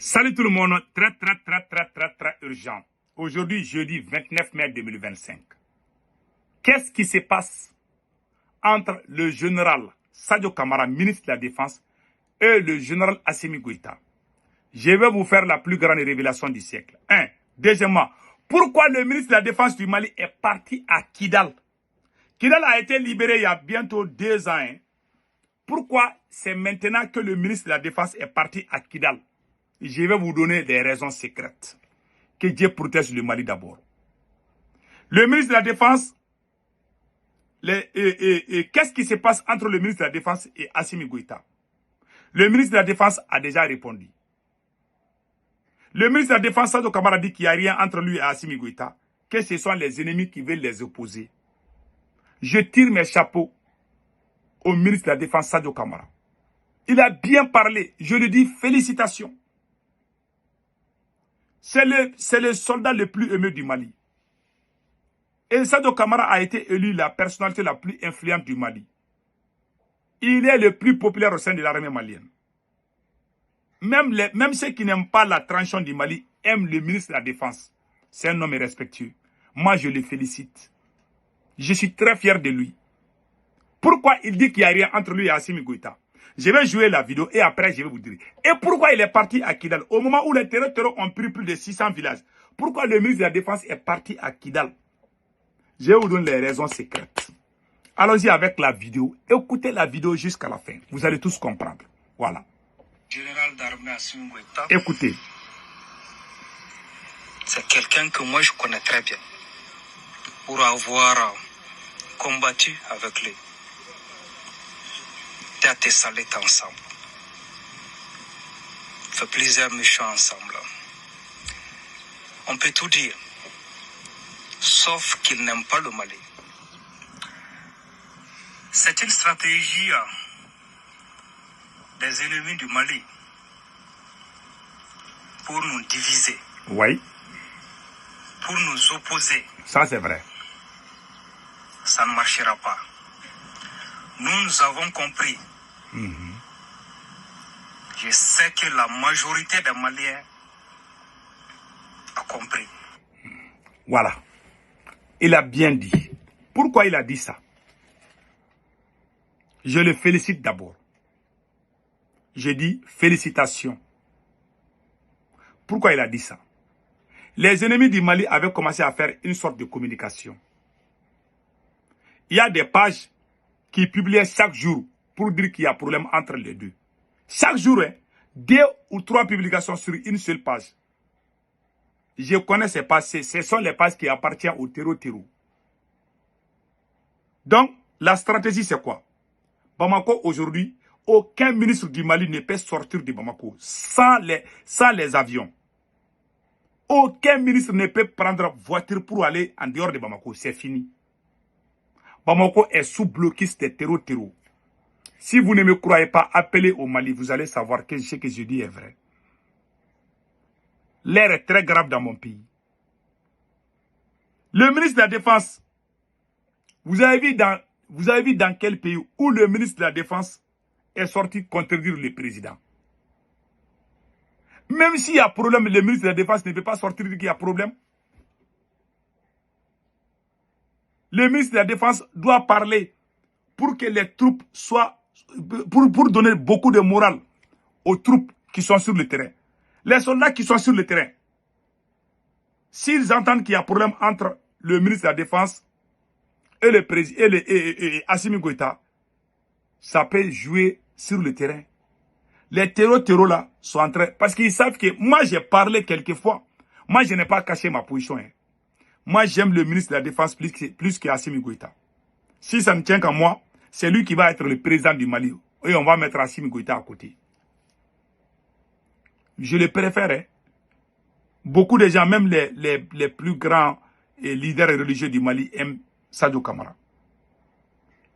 Salut tout le monde, très urgent. Aujourd'hui, jeudi 29 mai 2025. Qu'est-ce qui se passe entre le général Sadio Kamara, ministre de la Défense, et le général Assimi Goïta? Je vais vous faire la plus grande révélation du siècle. Deuxièmement, pourquoi le ministre de la Défense du Mali est parti à Kidal? Kidal a été libéré il y a bientôt 2 ans. Pourquoi c'est maintenant que le ministre de la Défense est parti à Kidal? Je vais vous donner des raisons secrètes. Que Dieu protège le Mali d'abord. Le ministre de la Défense, qu'est-ce qui se passe entre le ministre de la Défense et Assimi Goïta? Le ministre de la Défense a déjà répondu. Le ministre de la Défense, Sadio Kamara, dit qu'il n'y a rien entre lui et Assimi Goïta, que ce sont les ennemis qui veulent les opposer. Je tire mes chapeaux au ministre de la Défense, Sadio Kamara. Il a bien parlé. Je lui dis félicitations. C'est le soldat le plus aimé du Mali. Et Sadio Kamara a été élu la personnalité la plus influente du Mali. Il est le plus populaire au sein de l'armée malienne. Même ceux qui n'aiment pas la transition du Mali aiment le ministre de la Défense. C'est un homme respectueux. Moi, je le félicite. Je suis très fier de lui. Pourquoi il dit qu'il n'y a rien entre lui et Assimi Goïta? Je vais jouer la vidéo et après je vais vous dire. Et pourquoi il est parti à Kidal? Au moment où les terroristes ont pris plus de 600 villages. Pourquoi le ministre de la Défense est parti à Kidal? Je vais vous donner les raisons secrètes. Allons-y avec la vidéo. Écoutez la vidéo jusqu'à la fin. Vous allez tous comprendre. Voilà. Général d'armée Assimi Goïta. Écoutez. C'est quelqu'un que moi je connais très bien. Pour avoir combattu avec lui. Tête et Salette ensemble. Fait plusieurs missions ensemble. On peut tout dire. Sauf qu'il n'aime pas le Mali. C'est une stratégie des ennemis du Mali pour nous diviser. Oui. Pour nous opposer. Ça, c'est vrai. Ça ne marchera pas. Nous avons compris. Je sais que la majorité des Maliens a compris. Voilà. Il a bien dit. Pourquoi il a dit ça? Je le félicite d'abord. Je dis félicitations. Pourquoi il a dit ça? Les ennemis du Mali avaient commencé à faire une sorte de communication. Il y a des pages qui publiaient chaque jour pour dire qu'il y a problème entre les deux. Chaque jour, 2 ou 3 publications sur une seule page. Je connais ces pages. Ce sont les pages qui appartiennent au terreau. Donc, la stratégie, c'est quoi? Bamako, aujourd'hui, aucun ministre du Mali ne peut sortir de Bamako sans les avions. Aucun ministre ne peut prendre voiture pour aller en dehors de Bamako. C'est fini. Bamako est sous blocus des terreaux. Si vous ne me croyez pas, appelez au Mali, vous allez savoir que ce que je dis est vrai. L'air est très grave dans mon pays. Le ministre de la Défense, vous avez vu dans quel pays où le ministre de la Défense est sorti contredire le président? Même s'il y a problème, le ministre de la Défense ne peut pas sortir dire qu'il y a problème. Le ministre de la Défense doit parler pour que les troupes soient... Pour donner beaucoup de morale aux troupes qui sont sur le terrain. Les soldats qui sont sur le terrain, s'ils entendent qu'il y a problème entre le ministre de la Défense et le président et Assimi Goïta, ça peut jouer sur le terrain. Les terreaux là sont en train... Parce qu'ils savent que moi j'ai parlé quelquefois. Moi je n'ai pas caché ma position. Moi j'aime le ministre de la Défense plus que Assimi Goïta. Si ça ne tient qu'à moi, c'est lui qui va être le président du Mali. Et on va mettre Assimi Goïta à côté. Je le préfère. Beaucoup de gens, même les plus grands leaders religieux du Mali, aiment Sadio Kamara.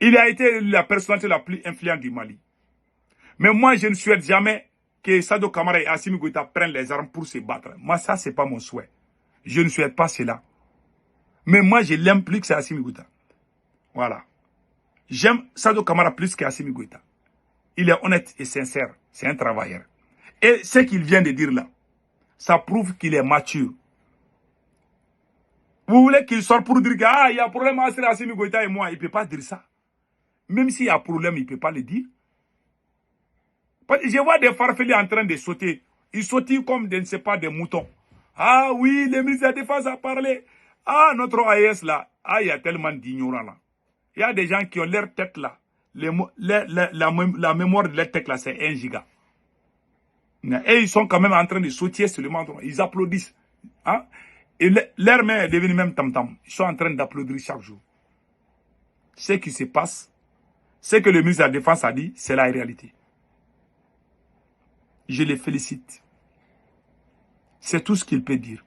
Il a été la personnalité la plus influente du Mali. Mais moi, je ne souhaite jamais que Sadio Kamara et Assimi Goïta prennent les armes pour se battre. Moi, ça, c'est pas mon souhait. Je ne souhaite pas cela. Mais moi, je l'aime plus que Assimi Goïta. Voilà. J'aime Sadio Kamara plus qu'Assimi Goïta. Il est honnête et sincère. C'est un travailleur. Et ce qu'il vient de dire là, Ça prouve qu'il est mature. Vous voulez qu'il sorte pour dire qu'il y a problème entre Assimi Goïta et moi. Il ne peut pas dire ça. Même s'il y a problème, il ne peut pas le dire. Je vois des farfelus en train de sauter. Ils sautent comme, je ne sais pas, des moutons. Ah oui, le ministre de la Défense a parlé. Ah, notre AES là. Ah, il y a tellement d'ignorants là. Il y a des gens qui ont leur tête là. La mémoire de leur tête là, c'est 1 giga. Et ils sont quand même en train de sauter seulement. Ils applaudissent. Hein? Et leur main est devenue même tam-tam. Ils sont en train d'applaudir chaque jour. Ce qui se passe, ce que le ministre de la Défense a dit, c'est la réalité. Je les félicite. C'est tout ce qu'il peut dire.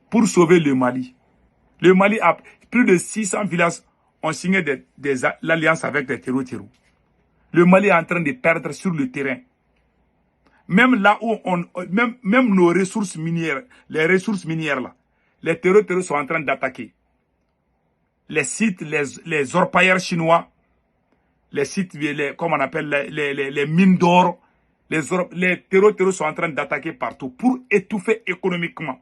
Pour sauver le Mali. Le Mali a plus de 600 villages ont signé l'alliance avec des terreaux. Le Mali est en train de perdre sur le terrain. Même là où même nos ressources minières, les ressources minières là, les terreaux sont en train d'attaquer. Les sites, les orpailleurs chinois, les sites, comme on appelle les mines d'or, les terreaux sont en train d'attaquer partout pour étouffer économiquement.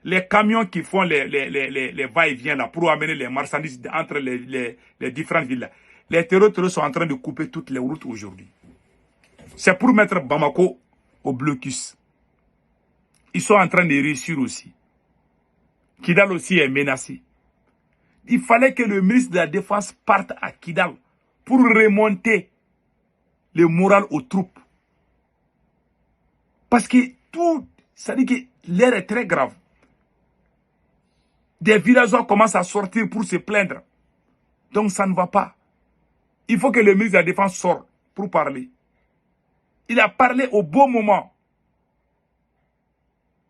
Les camions qui font les va-et-vient là pour amener les marchandises entre les différentes villes là. Les terreaux sont en train de couper toutes les routes aujourd'hui. C'est pour mettre Bamako au blocus. Ils sont en train de réussir aussi. Kidal aussi est menacé. Il fallait que le ministre de la Défense parte à Kidal pour remonter le moral aux troupes. Parce que tout, ça dit que l'air est très grave. Des villageois commencent à sortir pour se plaindre. Donc ça ne va pas. Il faut que le ministre de la Défense sorte pour parler. Il a parlé au bon moment.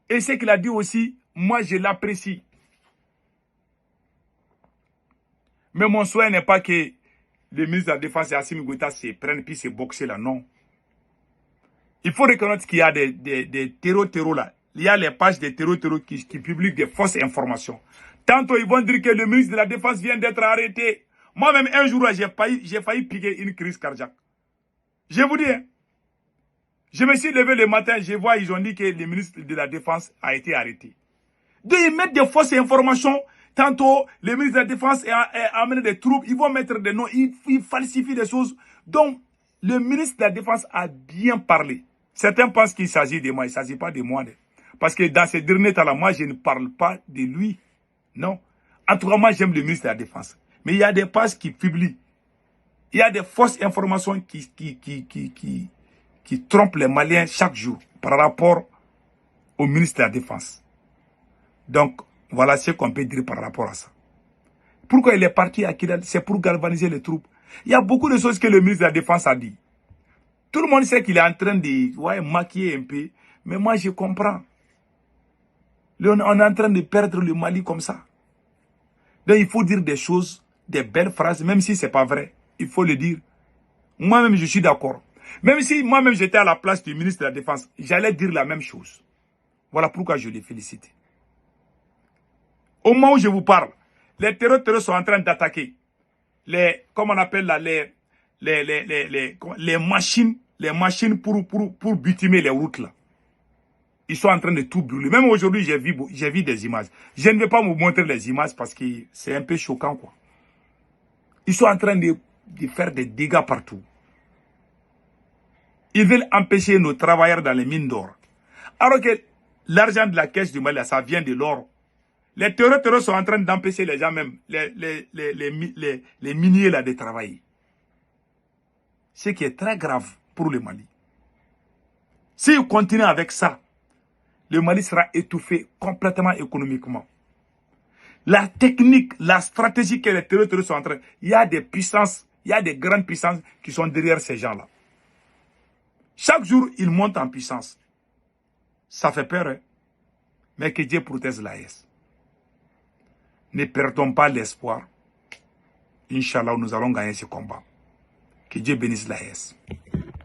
Et ce qu'il a dit aussi, moi je l'apprécie. Mais mon souhait n'est pas que le ministre de la Défense et Assimi Goïta se prennent puis se boxer là, non. Il faut reconnaître qu'il y a des terreaux là. Il y a les pages des terreaux qui publient des fausses informations. Tantôt ils vont dire que le ministre de la Défense vient d'être arrêté. Moi-même un jour j'ai failli piquer une crise cardiaque. Je vous dis, hein. Je me suis levé le matin, je vois, ils ont dit que le ministre de la Défense a été arrêté. Donc ils mettent des fausses informations. Tantôt, le ministre de la Défense a amené des troupes, ils vont mettre des noms, ils falsifient des choses. Donc, le ministre de la Défense a bien parlé. Certains pensent qu'il s'agit de moi, il ne s'agit pas de moi. Parce que dans ces derniers temps-là, moi, je ne parle pas de lui. Non. En tout cas, moi, j'aime le ministre de la Défense. Mais il y a des pages qui publient. Il y a des fausses informations qui trompent les Maliens chaque jour par rapport au ministre de la Défense. Donc, voilà ce qu'on peut dire par rapport à ça. Pourquoi il est parti à Kidal? C'est pour galvaniser les troupes. Il y a beaucoup de choses que le ministre de la Défense a dit. Tout le monde sait qu'il est en train de maquiller un peu. Mais moi, je comprends. On est en train de perdre le Mali comme ça. Donc, il faut dire des choses, des belles phrases, même si ce n'est pas vrai. Il faut le dire. Moi-même, je suis d'accord. Même si moi-même, j'étais à la place du ministre de la Défense, j'allais dire la même chose. Voilà pourquoi je les félicite. Au moment où je vous parle, les terroristes sont en train d'attaquer comment on appelle là, les machines pour bitumer les routes là. Ils sont en train de tout brûler. Même aujourd'hui, j'ai vu des images. Je ne vais pas vous montrer les images parce que c'est un peu choquant, quoi. Ils sont en train de faire des dégâts partout. Ils veulent empêcher nos travailleurs dans les mines d'or. Alors que l'argent de la caisse du Mali, ça vient de l'or. Les terroristes sont en train d'empêcher les gens même, les miniers là de travailler. Ce qui est très grave pour le Mali. S'ils continuent avec ça, le Mali sera étouffé complètement économiquement. La technique, la stratégie que les terroristes sont en train, il y a des puissances, il y a des grandes puissances qui sont derrière ces gens-là. Chaque jour, ils montent en puissance. Ça fait peur, hein? Mais que Dieu protège l'AES. Ne perdons pas l'espoir. Inch'Allah, nous allons gagner ce combat. Que Dieu bénisse l'AES.